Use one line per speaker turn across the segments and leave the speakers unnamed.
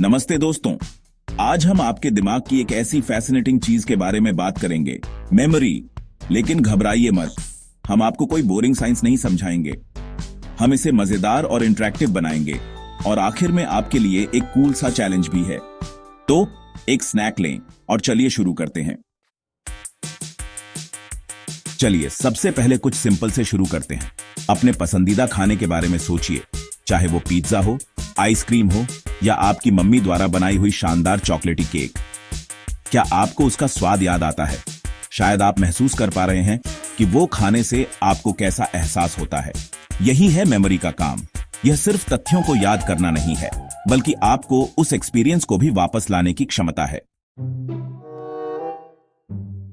नमस्ते दोस्तों, आज हम आपके दिमाग की एक ऐसी फैसिनेटिंग चीज के बारे में बात करेंगे, मेमोरी। लेकिन घबराइए मत, हम आपको कोई बोरिंग साइंस नहीं समझाएंगे। हम इसे मजेदार और इंटरेक्टिव बनाएंगे और आखिर में आपके लिए एक कूल सा चैलेंज भी है। तो एक स्नैक लें और चलिए शुरू करते हैं। चलिए सबसे पहले कुछ सिंपल से शुरू करते हैं। अपने पसंदीदा खाने के बारे में सोचिए, चाहे वो पिज्जा हो, आइसक्रीम हो या आपकी मम्मी द्वारा बनाई हुई शानदार चॉकलेटी केक। क्या आपको उसका स्वाद याद आता है? शायद आप महसूस कर पा रहे हैं कि वो खाने से आपको कैसा एहसास होता है। यही है मेमोरी का काम। यह सिर्फ तथ्यों को याद करना नहीं है, बल्कि आपको उस एक्सपीरियंस को भी वापस लाने की क्षमता है।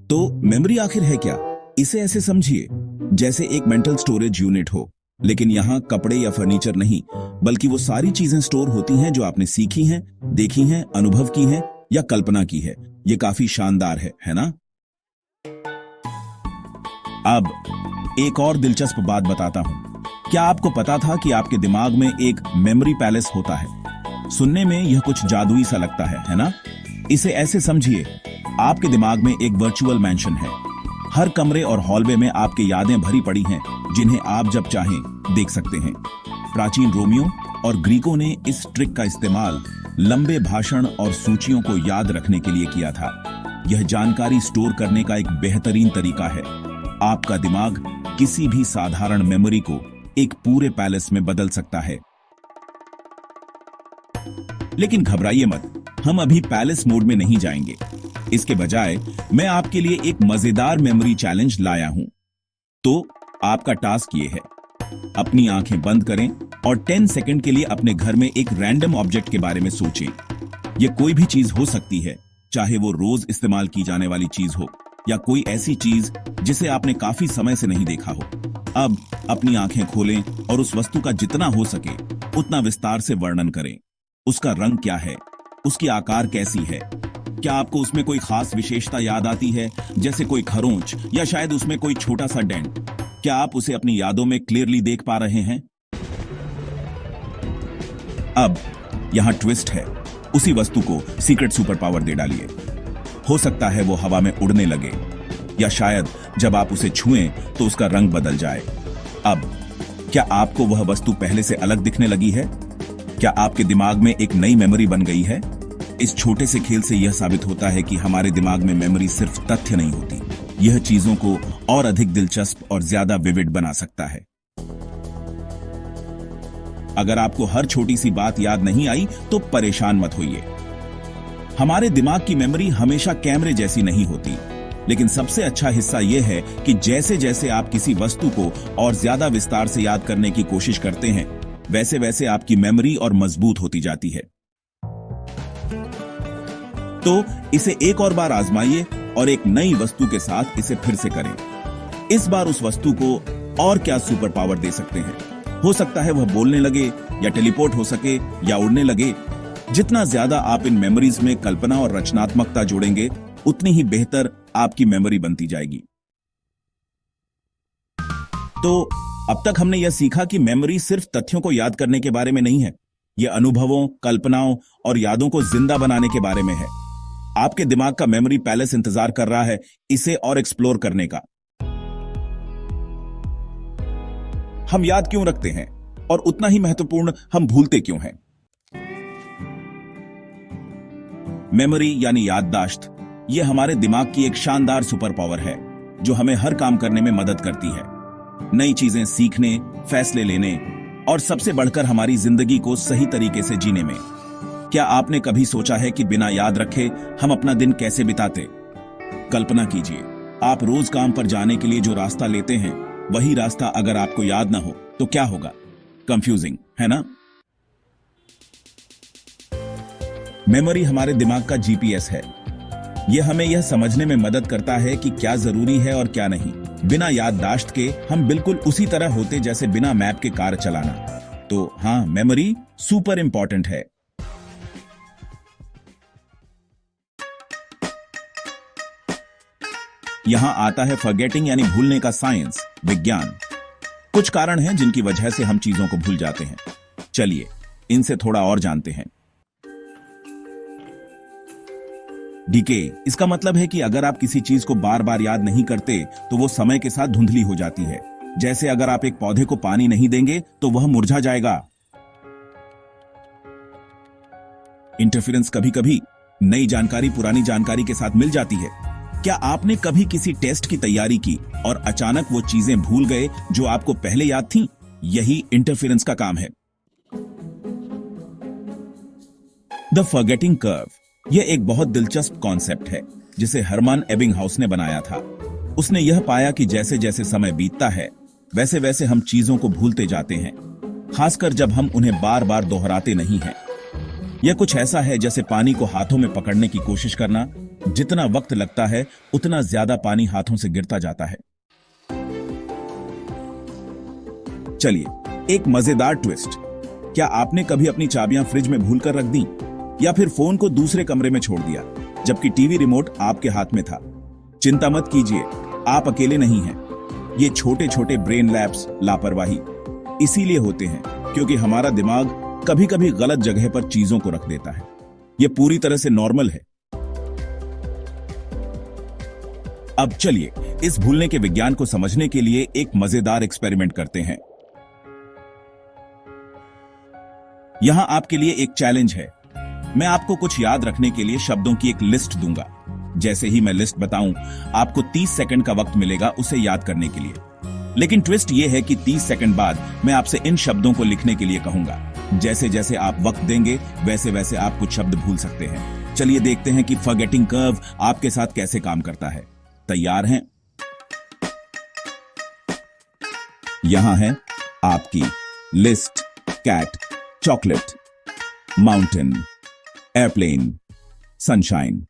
तो मेमोरी आखिर है क्या? इसे ऐसे समझिए जैसे एक मेंटल स्टोरेज यूनिट हो, लेकिन यहाँ कपड़े या फर्नीचर नहीं, बल्कि वो सारी चीजें स्टोर होती हैं जो आपने सीखी हैं, देखी हैं, अनुभव की हैं या कल्पना की है। ये काफी शानदार है ना? अब एक और दिलचस्प बात बताता हूं। क्या आपको पता था कि आपके दिमाग में एक मेमोरी पैलेस होता है? सुनने में यह कुछ जादुई सा लगता है ना? इसे ऐसे समझिए, आपके दिमाग में एक वर्चुअल मैंशन है। हर कमरे और हॉलवे में आपकी यादें भरी पड़ी हैं, जिन्हें आप जब चाहें देख सकते हैं। प्राचीन रोमियो और ग्रीकों ने इस ट्रिक का इस्तेमाल लंबे भाषण और सूचियों को याद रखने के लिए किया था। यह जानकारी स्टोर करने का एक बेहतरीन तरीका है। आपका दिमाग किसी भी साधारण मेमोरी को एक पूरे पैलेस में बदल सकता है। लेकिन घबराइए मत, हम अभी पैलेस मोड में नहीं जाएंगे। इसके बजाय मैं आपके लिए एक मजेदार मेमोरी चैलेंज लाया हूं। तो आपका टास्क ये है, अपनी आंखें बंद करें और 10 सेकंड के लिए अपने घर में एक रैंडम ऑब्जेक्ट के बारे में सोचें। यह कोई भी चीज हो सकती है, चाहे वो रोज इस्तेमाल की जाने वाली चीज हो या कोई ऐसी चीज जिसे आपने काफी समय से नहीं देखा हो। अब अपनी आंखें खोलें और उस वस्तु का जितना हो सके उतना विस्तार से वर्णन करें। उसका रंग क्या है? उसकी आकार कैसी है? क्या आपको उसमें कोई खास विशेषता याद आती है, जैसे कोई खरोंच या शायद उसमें कोई छोटा सा डेंट? क्या आप उसे अपनी यादों में क्लियरली देख पा रहे हैं? अब यहां ट्विस्ट है, उसी वस्तु को सीक्रेट सुपर पावर दे डालिए। हो सकता है वो हवा में उड़ने लगे, या शायद जब आप उसे छुएं तो उसका रंग बदल जाए। अब क्या आपको वह वस्तु पहले से अलग दिखने लगी है? क्या आपके दिमाग में एक नई मेमोरी बन गई है? इस छोटे से खेल से यह साबित होता है कि हमारे दिमाग में मेमोरी सिर्फ तथ्य नहीं होती, यह चीजों को और अधिक दिलचस्प और ज्यादा विविड बना सकता है। अगर आपको हर छोटी सी बात याद नहीं आई तो परेशान मत होइए। हमारे दिमाग की मेमोरी हमेशा कैमरे जैसी नहीं होती, लेकिन सबसे अच्छा हिस्सा यह है कि जैसे जैसे आप किसी वस्तु को और ज्यादा विस्तार से याद करने की कोशिश करते हैं, वैसे वैसे आपकी मेमोरी और मजबूत होती जाती है। तो इसे एक और बार आजमाइए और एक नई वस्तु के साथ इसे फिर से करें। इस बार उस वस्तु को और क्या सुपर पावर दे सकते हैं? हो सकता है वह बोलने लगे या टेलीपोर्ट हो सके या उड़ने लगे। जितना ज्यादा आप इन मेमोरीज में कल्पना और रचनात्मकता जोड़ेंगे, उतनी ही बेहतर आपकी मेमोरी बनती जाएगी। तो अब तक हमने यह सीखा कि मेमोरी सिर्फ तथ्यों को याद करने के बारे में नहीं है, यह अनुभवों, कल्पनाओं और यादों को जिंदा बनाने के बारे में है। आपके दिमाग का मेमोरी पैलेस इंतजार कर रहा है इसे और एक्सप्लोर करने का। हम याद क्यों रखते हैं और उतना ही महत्वपूर्ण, हम भूलते क्यों हैं? मेमोरी यानी याददाश्त, यह हमारे दिमाग की एक शानदार सुपर पावर है जो हमें हर काम करने में मदद करती है, नई चीजें सीखने, फैसले लेने और सबसे बढ़कर हमारी जिंदगी को सही तरीके से जीने में। क्या आपने कभी सोचा है कि बिना याद रखे हम अपना दिन कैसे बिताते? कल्पना कीजिए, आप रोज काम पर जाने के लिए जो रास्ता लेते हैं, वही रास्ता अगर आपको याद ना हो तो क्या होगा? कंफ्यूजिंग, है ना? मेमोरी हमारे दिमाग का जीपीएस है। यह हमें यह समझने में मदद करता है कि क्या जरूरी है और क्या नहीं। बिना याददाश्त के हम बिल्कुल उसी तरह होते जैसे बिना मैप के कार चलाना। तो हाँ, मेमोरी सुपर इंपॉर्टेंट है। यहां आता है फॉरगेटिंग यानी भूलने का साइंस, विज्ञान। कुछ कारण हैं जिनकी वजह से हम चीजों को भूल जाते हैं। चलिए इनसे थोड़ा और जानते हैं। डीके इसका मतलब है कि अगर आप किसी चीज को बार बार याद नहीं करते तो वो समय के साथ धुंधली हो जाती है। जैसे अगर आप एक पौधे को पानी नहीं देंगे तो वह मुरझा जाएगा। इंटरफेरेंस कभी कभी नई जानकारी पुरानी जानकारी के साथ मिल जाती है। क्या आपने कभी किसी टेस्ट की तैयारी की और अचानक वो चीजें भूल गए जो आपको पहले याद थीं? यही इंटरफेरेंस का काम है। द फॉरगेटिंग कर्व यह एक बहुत दिलचस्प कॉन्सेप्ट है जिसे हरमान एबिंगहाउस ने बनाया था। उसने यह पाया कि जैसे जैसे समय बीतता है वैसे वैसे हम चीजों को भूलते जाते हैं, खासकर जब हम उन्हें बार बार दोहराते नहीं हैं। यह कुछ ऐसा है जैसे पानी को हाथों में पकड़ने की कोशिश करना। जितना वक्त लगता है उतना ज्यादा पानी हाथों से गिरता जाता है। चलिए एक मजेदार ट्विस्ट। क्या आपने कभी अपनी चाबियां फ्रिज में भूलकर रख दी या फिर फोन को दूसरे कमरे में छोड़ दिया जबकि टीवी रिमोट आपके हाथ में था? चिंता मत कीजिए, आप अकेले नहीं हैं। ये छोटे छोटे ब्रेन लैप्स लापरवाही इसीलिए होते हैं क्योंकि हमारा दिमाग कभी कभी गलत जगह पर चीजों को रख देता है। यह पूरी तरह से नॉर्मल है। अब चलिए इस भूलने के विज्ञान को समझने के लिए एक मजेदार एक्सपेरिमेंट करते हैं। यहां आपके लिए एक चैलेंज है। मैं आपको कुछ याद रखने के लिए शब्दों की एक लिस्ट दूंगा। जैसे ही मैं लिस्ट बताऊं, आपको 30 सेकंड का वक्त मिलेगा उसे याद करने के लिए। लेकिन ट्विस्ट यह है कि 30 सेकंड बाद मैं आपसे इन शब्दों को लिखने के लिए कहूंगा। जैसे जैसे आप वक्त देंगे वैसे वैसे आप कुछ शब्द भूल सकते हैं। चलिए देखते हैं कि फॉरगेटिंग कर्व आपके साथ कैसे काम करता है। तैयार हैं? यहां है आपकी list. Cat, chocolate, mountain, airplane, sunshine.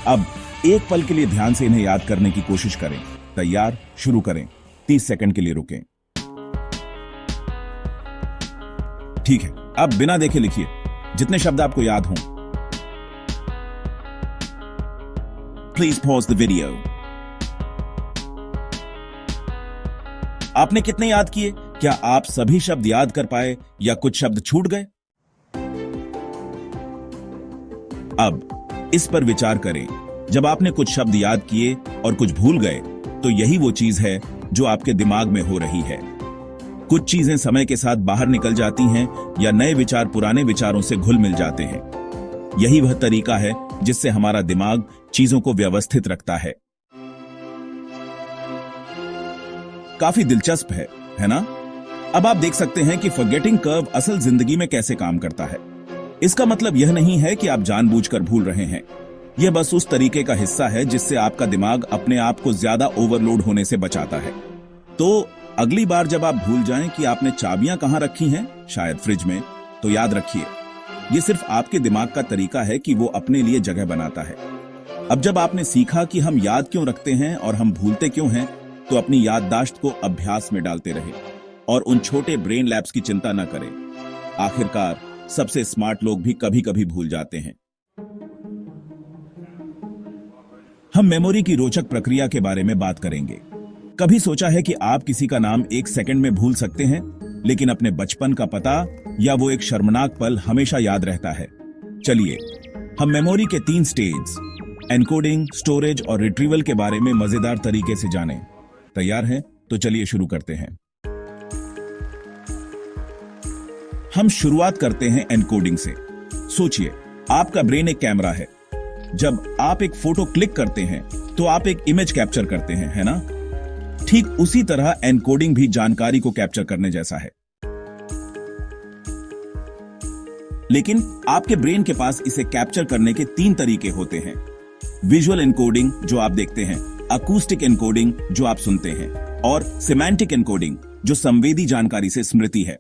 अब एक पल के लिए ध्यान से इन्हें याद करने की कोशिश करें। तैयार? शुरू करें। 30 सेकंड के लिए रुकें। ठीक है, अब बिना देखे लिखिए जितने शब्द आपको याद हों। Please pause the video. आपने कितने याद किए? क्या आप सभी शब्द याद कर पाए या कुछ शब्द छूट गए? अब इस पर विचार करें। जब आपने कुछ शब्द याद किए और कुछ भूल गए तो यही वो चीज है जो आपके दिमाग में हो रही है। कुछ चीजें समय के साथ बाहर निकल जाती हैं या नए विचार पुराने विचारों से घुल मिल जाते हैं। यही वह तरीका है जिससे हमारा दिमाग चीजों को व्यवस्थित रखता है। काफी दिलचस्प है ना? अब आप देख सकते हैं कि फॉरगेटिंग कर्व असल जिंदगी में कैसे काम करता है। इसका मतलब यह नहीं है कि आप जानबूझकर भूल रहे हैं। यह बस उस तरीके का हिस्सा है जिससे आपका दिमाग अपने आप को ज्यादा ओवरलोड होने से बचाता है। तो अगली बार जब आप भूल जाएं कि आपने चाबियां कहां रखी हैं, शायद फ्रिज में, तो याद रखिए यह सिर्फ आपके दिमाग का तरीका है कि वो अपने लिए जगह बनाता है। अब जब आपने सीखा कि हम याद क्यों रखते हैं और हम भूलते क्यों हैं, तो अपनी याददाश्त को अभ्यास में डालते रहे और उन छोटे ब्रेन लैप्स की चिंता न करें। आखिरकार सबसे स्मार्ट लोग भी कभी कभी भूल जाते हैं। हम मेमोरी की रोचक प्रक्रिया के बारे में बात करेंगे। कभी सोचा है कि आप किसी का नाम एक सेकंड में भूल सकते हैं, लेकिन अपने बचपन का पता या वो एक शर्मनाक पल हमेशा याद रहता है। चलिए हम मेमोरी के 3 स्टेज एनकोडिंग, स्टोरेज और रिट्रीवल के बारे में मजेदार तरीके से जानें। तैयार हैं? तो चलिए शुरू करते हैं। हम शुरुआत करते हैं एनकोडिंग से। सोचिए आपका ब्रेन एक कैमरा है। जब आप एक फोटो क्लिक करते हैं तो आप एक इमेज कैप्चर करते हैं, है ना? ठीक उसी तरह एनकोडिंग भी जानकारी को कैप्चर करने जैसा है। लेकिन आपके ब्रेन के पास इसे कैप्चर करने के 3 तरीके होते हैं। विजुअल एनकोडिंग जो आप देखते हैं, अकूस्टिक एनकोडिंग जो आप सुनते हैं, और सिमेंटिक एनकोडिंग जो संवेदी जानकारी से स्मृति है।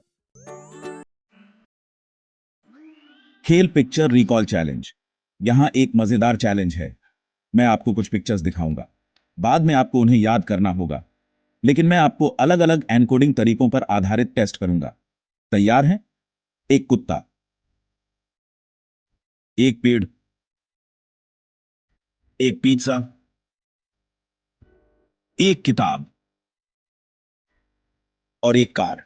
खेल पिक्चर रिकॉल चैलेंज। यहां एक मजेदार चैलेंज है। मैं आपको कुछ पिक्चर्स दिखाऊंगा, बाद में आपको उन्हें याद करना होगा, लेकिन मैं आपको अलग अलग एनकोडिंग तरीकों पर आधारित टेस्ट करूंगा। तैयार हैं? एक कुत्ता, एक पेड़, एक पिज्जा, एक किताब और एक कार।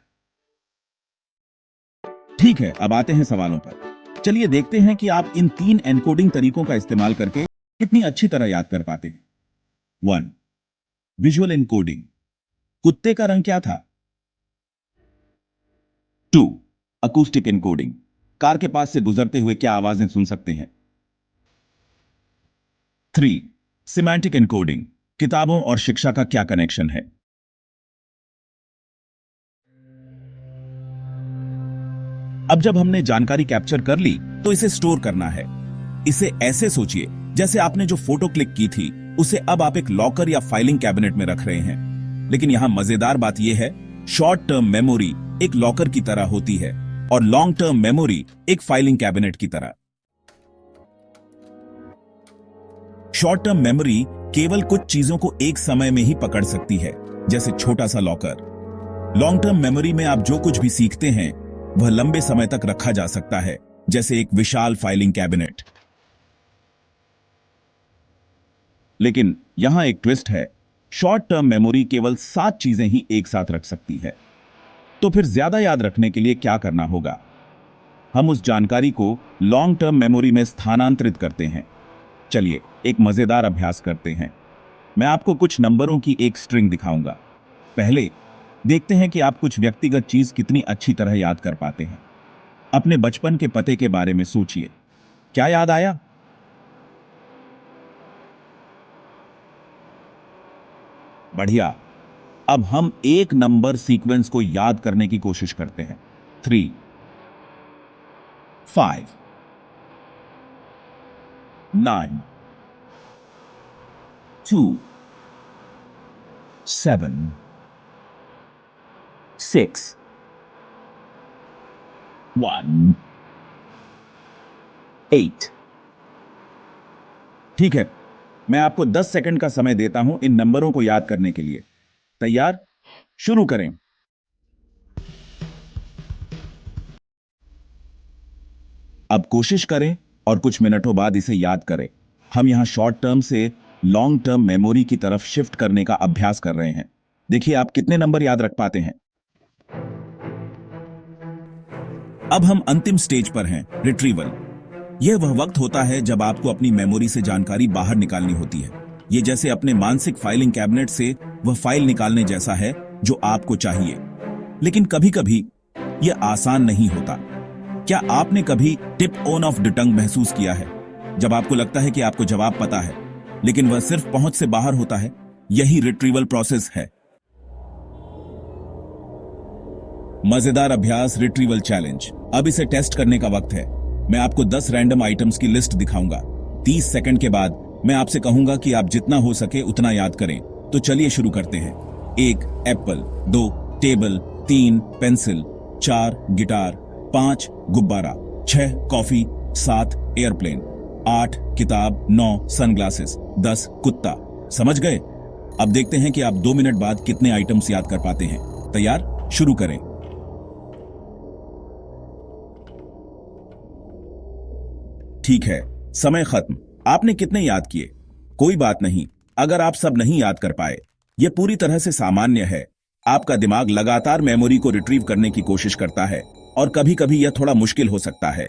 ठीक है, अब आते हैं सवालों पर। चलिए देखते हैं कि आप इन 3 एनकोडिंग तरीकों का इस्तेमाल करके कितनी अच्छी तरह याद कर पाते हैं। 1. Visual encoding. कुत्ते का रंग क्या था? 2. Acoustic encoding. कार के पास से गुजरते हुए क्या आवाजें सुन सकते हैं? 3. Semantic encoding. किताबों और शिक्षा का क्या कनेक्शन है? अब जब हमने जानकारी कैप्चर कर ली तो इसे स्टोर करना है। इसे ऐसे सोचिए जैसे आपने जो फोटो क्लिक की थी उसे अब आप एक लॉकर या फाइलिंग कैबिनेट में रख रहे हैं। लेकिन यहां मजेदार बात यह है, शॉर्ट टर्म मेमोरी एक लॉकर की तरह होती है और लॉन्ग टर्म मेमोरी एक फाइलिंग कैबिनेट की तरह। शॉर्ट टर्म मेमोरी केवल कुछ चीजों को एक समय में ही पकड़ सकती है, जैसे छोटा सा लॉकर। लॉन्ग टर्म मेमोरी में आप जो कुछ भी सीखते हैं वह लंबे समय तक रखा जा सकता है, जैसे एक विशाल फाइलिंग कैबिनेट। लेकिन यहां एक ट्विस्ट है, शॉर्ट टर्म मेमोरी केवल 7 चीजें ही एक साथ रख सकती है। तो फिर ज्यादा याद रखने के लिए क्या करना होगा? हम उस जानकारी को लॉन्ग टर्म मेमोरी में स्थानांतरित करते हैं। चलिए एक मजेदार अभ्यास करते हैं। मैं आपको कुछ नंबरों की एक स्ट्रिंग दिखाऊंगा। पहले देखते हैं कि आप कुछ व्यक्तिगत चीज कितनी अच्छी तरह याद कर पाते हैं। अपने बचपन के पते के बारे में सोचिए, क्या याद आया? बढ़िया। अब हम एक नंबर सीक्वेंस को याद करने की कोशिश करते हैं। 3, 5, 9, 2, 7, 6, 1, 8। ठीक है, मैं आपको 10 सेकंड का समय देता हूं इन नंबरों को याद करने के लिए। तैयार? शुरू करें। अब कोशिश करें और कुछ मिनटों बाद इसे याद करें। हम यहां शॉर्ट टर्म से लॉन्ग टर्म मेमोरी की तरफ शिफ्ट करने का अभ्यास कर रहे हैं। देखिए आप कितने नंबर याद रख पाते हैं। अब हम अंतिम स्टेज पर हैं, रिट्रीवल। यह वह वक्त होता है जब आपको अपनी मेमोरी से जानकारी बाहर निकालनी होती है। यह जैसे अपने मानसिक फाइलिंग कैबिनेट से वह फाइल निकालने जैसा है जो आपको चाहिए। लेकिन कभी-कभी यह आसान नहीं होता। क्या आपने कभी tip on off the tongue महसूस किया है? जब आपको लगता है कि आपको जवाब पता है, लेकिन वह सिर्फ पहुंच से बाहर होता है। यही रिट्रीवल प्रोसेस है। मजेदार अभ्यास, रिट्रीवल चैलेंज। अब इसे टेस्ट करने का वक्त है। मैं आपको 10 रैंडम आइटम्स की लिस्ट दिखाऊंगा। 30 सेकंड के बाद मैं आपसे कहूंगा कि आप जितना हो सके उतना याद करें। तो चलिए शुरू करते हैं। 1 एप्पल, 2 टेबल, 3 पेंसिल, 4 गिटार, 5 गुब्बारा, 6 कॉफी, 7 एयरप्लेन, 8 किताब, 9 सनग्लासेस, 10 कुत्ता। समझ गए? अब देखते हैं कि आप 2 मिनट बाद कितने आइटम्स याद कर पाते हैं। तैयार? शुरू करें। ठीक है, समय खत्म। आपने कितने याद किए? कोई बात नहीं, अगर आप सब नहीं याद कर पाए, यह पूरी तरह से सामान्य है। आपका दिमाग लगातार मेमोरी को रिट्रीव करने की कोशिश करता है और कभी-कभी यह थोड़ा मुश्किल हो सकता है।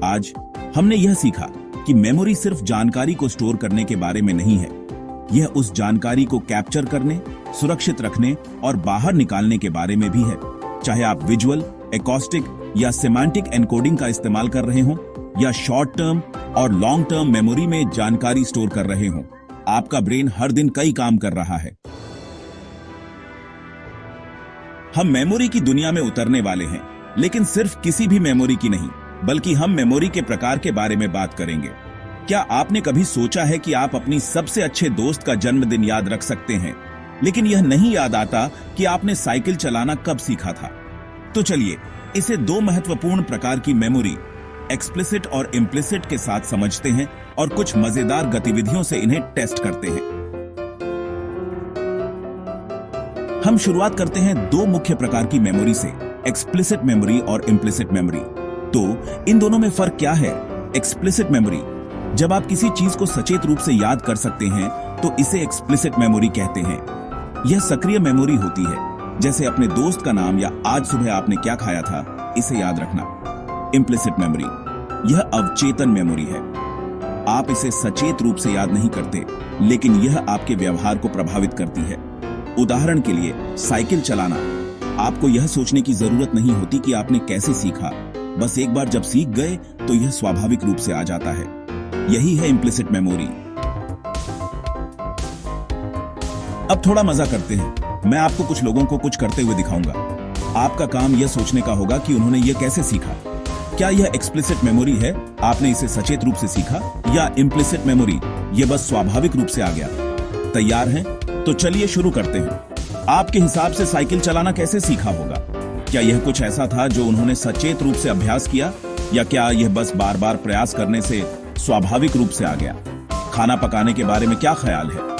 आज हमने यह सीखा कि मेमोरी सिर्फ जानकारी को स्टोर करने के बारे में नहीं है। यह उस जानकारी को कैप्चर करने, सुरक्षित रखने और बाहर निकालने के बारे में भी है। चाहे आप विजुअल, एकॉस्टिक या सेमांटिक एनकोडिंग का इस्तेमाल कर रहे हों या शॉर्ट टर्म और लॉन्ग टर्म मेमोरी में जानकारी स्टोर कर रहे हों, आपका ब्रेन हर दिन कई काम कर रहा है। हम मेमोरी की दुनिया में उतरने वाले हैं, लेकिन सिर्फ किसी भी मेमोरी की नहीं, बल्कि हम मेमोरी के प्रकार के बारे में बात करेंगे। क्या आपने कभी सोचा है कि आप अपनी सबसे अच्छे दोस्त का जन्मदिन याद रख सकते हैं, लेकिन यह नहीं याद आता कि आपने साइकिल चलाना कब सीखा था? तो चलिए इसे 2 महत्वपूर्ण प्रकार की मेमोरी, एक्सप्लिसिट और इम्प्लिसिट के साथ समझते हैं और कुछ मजेदार गतिविधियों से इन्हें टेस्ट करते हैं। हम शुरुआत करते हैं 2 मुख्य प्रकार की मेमोरी से, एक्सप्लिसिट मेमोरी और इम्प्लिसिट मेमोरी। तो इन दोनों में फर्क क्या है? एक्सप्लिसिट मेमोरी, जब आप किसी चीज को सचेत रूप से याद कर सकते हैं तो इसे एक्सप्लिसिट मेमोरी कहते हैं। यह सक्रिय मेमोरी होती है, जैसे अपने दोस्त का नाम या आज सुबह आपने क्या खाया था। इसे याद रखना। इम्प्लिसिट मेमोरी यह अवचेतन मेमोरी है। आप इसे सचेत रूप से याद नहीं करते, लेकिन यह आपके व्यवहार को प्रभावित करती है। उदाहरण के लिए साइकिल चलाना, आपको यह सोचने की जरूरत नहीं होती कि आपने कैसे सीखा, बस एक बार जब सीख गए तो यह स्वाभाविक रूप से आ जाता है। यही है इम्प्लिसिट मेमोरी। अब थोड़ा मजा करते हैं। मैं आपको कुछ लोगों को कुछ करते हुए दिखाऊंगा। आपका काम यह सोचने का होगा कि उन्होंने यह कैसे सीखा। क्या यह एक्सप्लिसिट मेमोरी है, आपने इसे सचेत रूप से सीखा, या इम्प्लिसिट मेमोरी, यह बस स्वाभाविक रूप से आ गया। तैयार हैं? तो चलिए शुरू करते हैं। आपके हिसाब से साइकिल चलाना कैसे सीखा होगा? क्या यह कुछ ऐसा था जो उन्होंने सचेत रूप से अभ्यास किया, या क्या यह बस बार बार प्रयास करने से स्वाभाविक रूप से आ गया? खाना पकाने के बारे में क्या ख्याल है?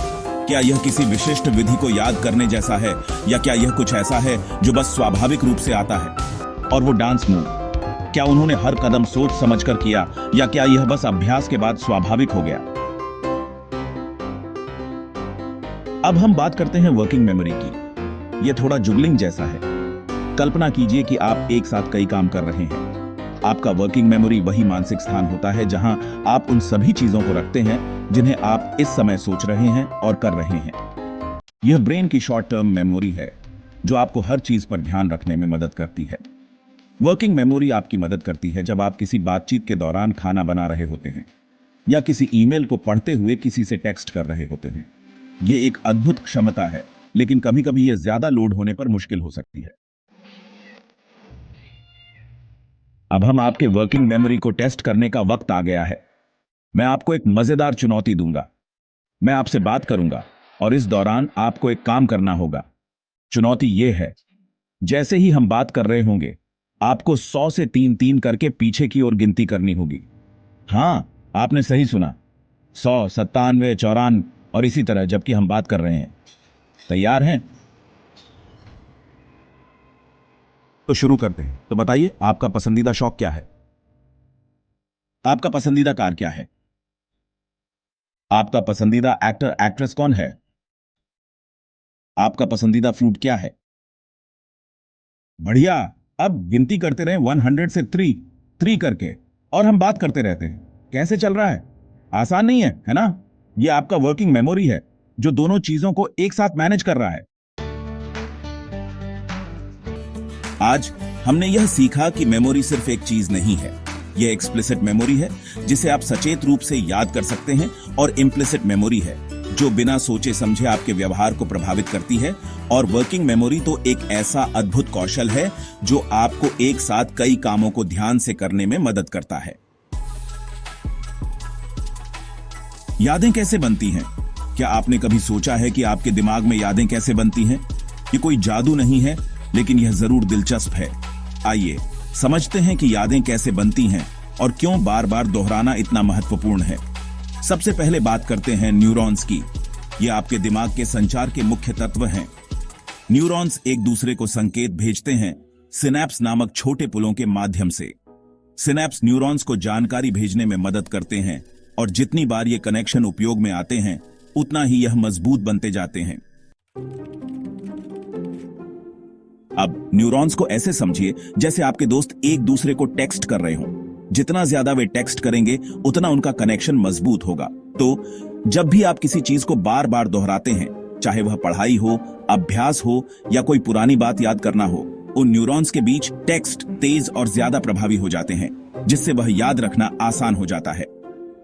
क्या यह किसी विशिष्ट विधि को याद करने जैसा है, या क्या यह कुछ ऐसा है जो बस स्वाभाविक रूप से आता है? और वो डांस मूव, क्या उन्होंने हर कदम सोच समझकर किया, या क्या यह बस अभ्यास के बाद स्वाभाविक हो गया? अब हम बात करते हैं वर्किंग मेमोरी की। यह थोड़ा जुगलिंग जैसा है। कल्पना कीजिए कि आप एक साथ कई काम कर रहे हैं। आपका वर्किंग मेमोरी वही मानसिक स्थान होता है जहां आप उन सभी चीजों को रखते हैं जिन्हें आप इस समय सोच रहे हैं और कर रहे हैं। यह ब्रेन की शॉर्ट टर्म मेमोरी है जो आपको हर चीज पर ध्यान रखने में मदद करती है। वर्किंग मेमोरी आपकी मदद करती है जब आप किसी बातचीत के दौरान खाना बना रहे होते हैं, या किसी ईमेल को पढ़ते हुए किसी से टेक्स्ट कर रहे होते हैं। यह एक अद्भुत क्षमता है, लेकिन कभी कभी यह ज्यादा लोड होने पर मुश्किल हो सकती है। अब हम आपके वर्किंग मेमोरी को टेस्ट करने का वक्त आ गया है। मैं आपको एक मजेदार चुनौती दूंगा। मैं आपसे बात करूंगा और इस दौरान आपको एक काम करना होगा। चुनौती यह है, जैसे ही हम बात कर रहे होंगे आपको 100 से 3-3 करके पीछे की ओर गिनती करनी होगी। हां, आपने सही सुना, 100, 97, 94 और इसी तरह जबकि हम बात कर रहे हैं। तैयार हैं? तो शुरू करते हैं। तो बताइए, आपका पसंदीदा शौक क्या है? आपका पसंदीदा कार क्या है? आपका पसंदीदा एक्टर एक्ट्रेस कौन है? आपका पसंदीदा फ्रूट क्या है? बढ़िया। अब गिनती करते रहें 100 से 3 करके, और हम बात करते रहते हैं। कैसे चल रहा है? आसान नहीं है ना? यह आपका वर्किंग मेमोरी है जो दोनों चीजों को एक साथ मैनेज कर रहा है। आज हमने यह सीखा कि मेमोरी सिर्फ एक चीज नहीं है। यह एक्सप्लिसिट मेमोरी है जिसे आप सचेत रूप से याद कर सकते हैं, और इम्प्लिसिट मेमोरी है जो बिना सोचे समझे आपके व्यवहार को प्रभावित करती है। और वर्किंग मेमोरी तो एक ऐसा अद्भुत कौशल है जो आपको एक साथ कई कामों को ध्यान से करने में मदद करता है। यादें कैसे बनती हैं? क्या आपने कभी सोचा है कि आपके दिमाग में यादें कैसे बनती हैं? ये कोई जादू नहीं है, लेकिन यह जरूर दिलचस्प है। आइए समझते हैं कि यादें कैसे बनती हैं और क्यों बार बार दोहराना इतना महत्वपूर्ण है। सबसे पहले बात करते हैं न्यूरॉन्स की। ये आपके दिमाग के संचार के मुख्य तत्व हैं। न्यूरॉन्स एक दूसरे को संकेत भेजते हैं सिनैप्स नामक छोटे पुलों के माध्यम से। सिनैप्स न्यूरॉन्स को जानकारी भेजने में मदद करते हैं, और जितनी बार ये कनेक्शन उपयोग में आते हैं उतना ही यह मजबूत बनते जाते हैं। अब न्यूरॉन्स को ऐसे समझिए जैसे आपके दोस्त एक दूसरे को टेक्स्ट कर रहे हों। जितना ज्यादा वे टेक्स्ट करेंगे उतना उनका कनेक्शन मजबूत होगा। तो जब भी आप किसी चीज को बार बार दोहराते हैं, चाहे वह पढ़ाई हो, अभ्यास हो या कोई पुरानी बात याद करना हो, उन न्यूरॉन्स के बीच टेक्स्ट तेज और ज्यादा प्रभावी हो जाते हैं, जिससे वह याद रखना आसान हो जाता है।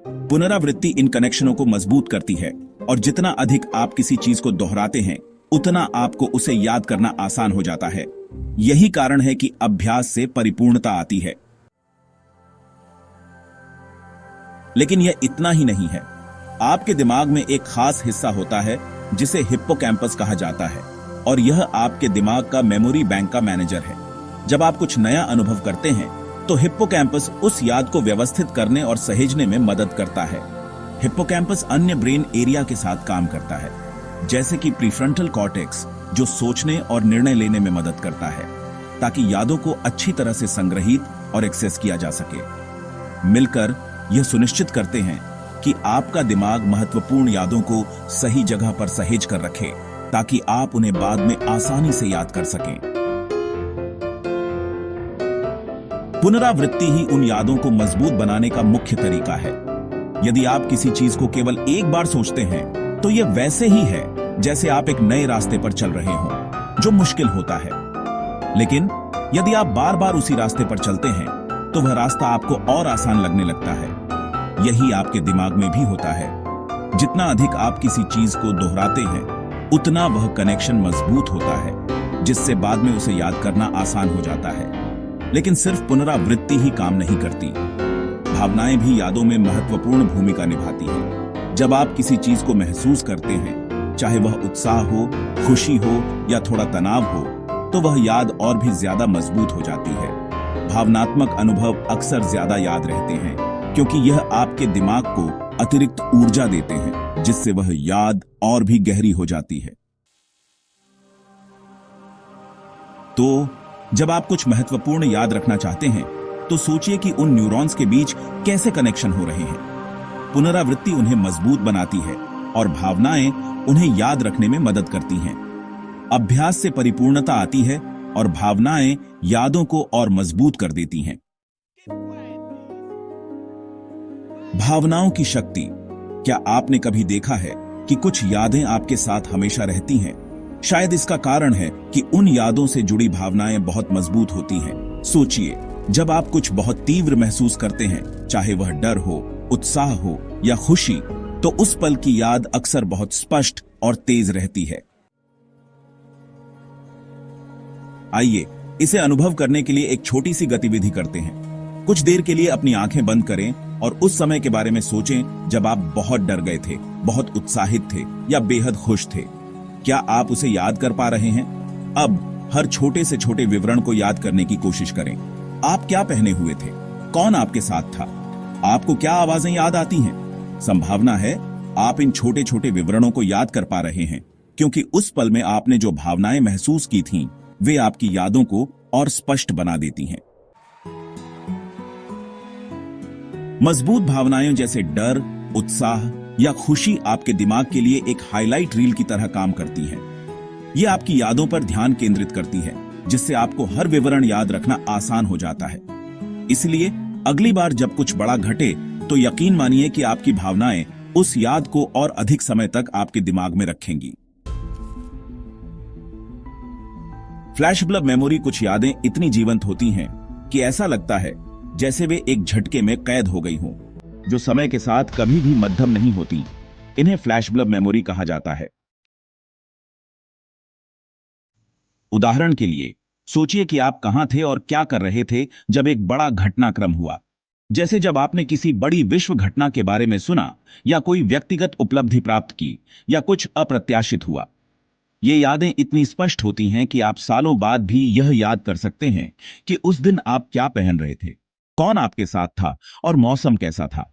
पुनरावृत्ति इन कनेक्शनों को मजबूत करती है, और जितना अधिक आप किसी चीज को दोहराते हैं उतना आपको उसे याद करना आसान हो जाता है। यही कारण है कि अभ्यास से परिपूर्णता आती है। लेकिन यह इतना ही नहीं है। आपके दिमाग में एक खास हिस्सा होता है जिसे हिप्पोकैम्पस कहा जाता है, और यह आपके दिमाग का मेमोरी बैंक का मैनेजर है। जब आप कुछ नया अनुभव करते हैं तो हिप्पोकैम्पस उस याद को व्यवस्थित करने और सहेजने में मदद करता है। हिप्पोकैम्पस अन्य ब्रेन एरिया के साथ काम करता है, जैसे कि प्रीफ्रंटल कॉर्टेक्स, जो सोचने और निर्णय लेने में मदद करता है, ताकि यादों को अच्छी तरह से संग्रहित और एक्सेस किया जा सके। मिलकर यह सुनिश्चित करते हैं कि आपका दिमाग महत्वपूर्ण यादों को सही जगह पर सहेज कर रखे, ताकि आप उन्हें बाद में आसानी से याद कर सकें। पुनरावृत्ति ही उन यादों को मजबूत बनाने का मुख्य तरीका है। यदि आप किसी चीज को केवल एक बार सोचते हैं तो यह वैसे ही है जैसे आप एक नए रास्ते पर चल रहे हो जो मुश्किल होता है। लेकिन यदि आप बार बार उसी रास्ते पर चलते हैं तो वह रास्ता आपको और आसान लगने लगता है। यही आपके दिमाग में भी होता है। जितना अधिक आप किसी चीज को दोहराते हैं उतना वह कनेक्शन मजबूत होता है, जिससे बाद में उसे याद करना आसान हो जाता है। लेकिन सिर्फ पुनरावृत्ति ही काम नहीं करती। भावनाएं भी यादों में महत्वपूर्ण भूमिका निभाती हैं। जब आप किसी चीज को महसूस करते हैं, चाहे वह उत्साह हो, खुशी हो या थोड़ा तनाव हो, तो वह याद और भी ज्यादा मजबूत हो जाती है। भावनात्मक अनुभव अक्सर ज्यादा याद रहते हैं क्योंकि यह आपके दिमाग को अतिरिक्त ऊर्जा देते हैं, जिससे वह याद और भी गहरी हो जाती है। तो जब आप कुछ महत्वपूर्ण याद रखना चाहते हैं तो सोचिए कि उन न्यूरॉन्स के बीच कैसे कनेक्शन हो रहे हैं। पुनरावृत्ति उन्हें मजबूत बनाती है और भावनाएं उन्हें याद रखने में मदद करती हैं। अभ्यास से परिपूर्णता आती है और भावनाएं यादों को और मजबूत कर देती हैं। भावनाओं की शक्ति। क्या आपने कभी देखा है कि कुछ यादें आपके साथ हमेशा रहती हैं? शायद इसका कारण है कि उन यादों से जुड़ी भावनाएं बहुत मजबूत होती हैं। सोचिए, जब आप कुछ बहुत तीव्र महसूस करते हैं, चाहे वह डर हो, उत्साह हो या खुशी, तो उस पल की याद अक्सर बहुत स्पष्ट और तेज रहती है। आइए इसे अनुभव करने के लिए एक छोटी सी गतिविधि करते हैं। कुछ देर के लिए अपनी आंखें बंद करें और उस समय के बारे में सोचें जब आप बहुत डर गए थे, बहुत उत्साहित थे या बेहद खुश थे। क्या आप उसे याद कर पा रहे हैं? अब हर छोटे से छोटे विवरण को याद करने की कोशिश करें। आप क्या पहने हुए थे? कौन आपके साथ था? आपको क्या आवाजें याद आती हैं? संभावना है आप इन छोटे छोटे विवरणों को याद कर पा रहे हैं, क्योंकि उस पल में आपने जो भावनाएं महसूस की थीं, वे आपकी यादों को और स्पष्ट बना देती हैं। मजबूत भावनाएं जैसे डर, उत्साह या खुशी आपके दिमाग के लिए एक हाईलाइट रील की तरह काम करती हैं। ये आपकी यादों पर ध्यान केंद्रित करती है, जिससे आपको हर विवरण याद रखना आसान हो जाता है। इसलिए अगली बार जब कुछ बड़ा घटे तो यकीन मानिए कि आपकी भावनाएं उस याद को और अधिक समय तक आपके दिमाग में रखेंगी। Flashbulb memory. कुछ यादें इतनी जीवंत होती हैं कि ऐसा लगता है जैसे वे एक झटके में कैद हो गई हों, जो समय के साथ कभी भी मद्धम नहीं होती। इन्हें फ्लैशबल्ब मेमोरी कहा जाता है। उदाहरण के लिए सोचिए कि आप कहां थे और क्या कर रहे थे जब एक बड़ा घटनाक्रम हुआ, जैसे जब आपने किसी बड़ी विश्व घटना के बारे में सुना या कोई व्यक्तिगत उपलब्धि प्राप्त की या कुछ अप्रत्याशित हुआ। ये यादें इतनी स्पष्ट होती हैं कि आप सालों बाद भी यह याद कर सकते हैं कि उस दिन आप क्या पहन रहे थे, कौन आपके साथ था और मौसम कैसा था।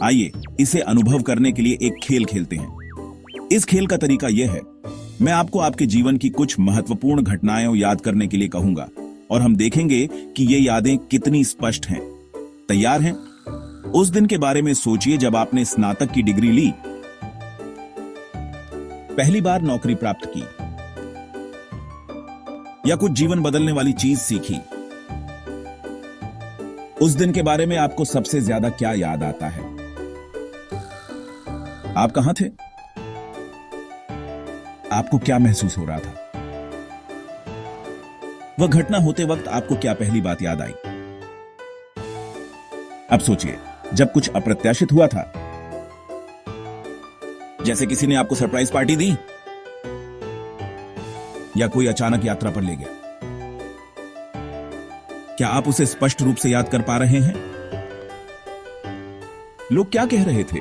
आइए इसे अनुभव करने के लिए एक खेल खेलते हैं। इस खेल का तरीका यह है, मैं आपको आपके जीवन की कुछ महत्वपूर्ण घटनाएं याद करने के लिए कहूंगा और हम देखेंगे कि ये यादें कितनी स्पष्ट हैं। तैयार हैं? उस दिन के बारे में सोचिए जब आपने स्नातक की डिग्री ली, पहली बार नौकरी प्राप्त की या कुछ जीवन बदलने वाली चीज सीखी। उस दिन के बारे में आपको सबसे ज्यादा क्या याद आता है? आप कहां थे? आपको क्या महसूस हो रहा था? वह घटना होते वक्त आपको क्या पहली बात याद आई? अब सोचिए, जब कुछ अप्रत्याशित हुआ था, जैसे किसी ने आपको सरप्राइज पार्टी दी या कोई अचानक यात्रा पर ले गया, क्या आप उसे स्पष्ट रूप से याद कर पा रहे हैं? लोग क्या कह रहे थे?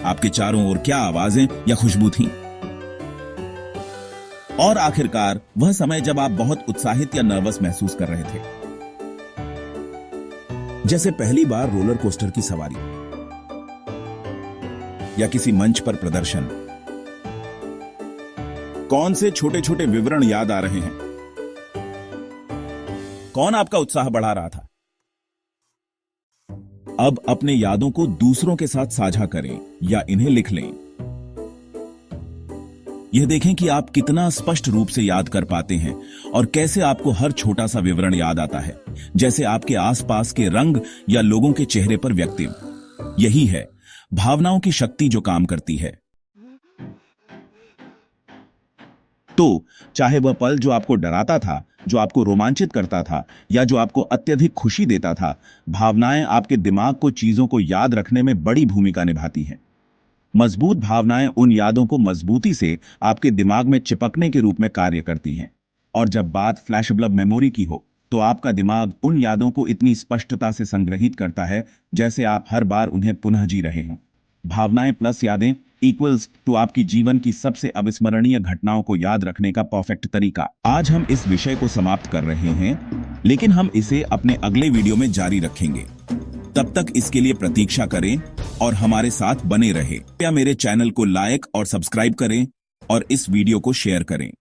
आपके चारों ओर क्या आवाजें या खुशबू थी? और आखिरकार वह समय जब आप बहुत उत्साहित या नर्वस महसूस कर रहे थे, जैसे पहली बार रोलर कोस्टर की सवारी या किसी मंच पर प्रदर्शन। कौन से छोटे छोटे विवरण याद आ रहे हैं? कौन आपका उत्साह बढ़ा रहा था? अब अपने यादों को दूसरों के साथ साझा करें या इन्हें लिख लें। यह देखें कि आप कितना स्पष्ट रूप से याद कर पाते हैं और कैसे आपको हर छोटा सा विवरण याद आता है, जैसे आपके आसपास के रंग या लोगों के चेहरे पर व्यक्तित्व। यही है भावनाओं की शक्ति जो काम करती है। तो चाहे वह पल जो आपको डराता था, जो आपको रोमांचित करता था या जो आपको अत्यधिक खुशी देता था, भावनाएं आपके दिमाग को चीजों को याद रखने में बड़ी भूमिका निभाती हैं। मजबूत भावनाएं उन यादों को मजबूती से आपके दिमाग में चिपकने के रूप में कार्य करती हैं। और जब बात फ्लैशबल्ब मेमोरी की हो, तो आपका दिमाग उन यादों को इतनी स्पष्टता से संग्रहित करता है जैसे आप हर बार उन्हें पुनः जी रहे हों। भावनाएं प्लस यादें इक्वल्स टू आपकी जीवन की सबसे अविस्मरणीय घटनाओं को याद रखने का परफेक्ट तरीका। आज हम इस विषय को समाप्त कर रहे हैं, लेकिन हम इसे अपने अगले वीडियो में जारी रखेंगे। तब तक इसके लिए प्रतीक्षा करें और हमारे साथ बने रहें। कृपया मेरे चैनल को लाइक और सब्सक्राइब करें और इस वीडियो को शेयर करें।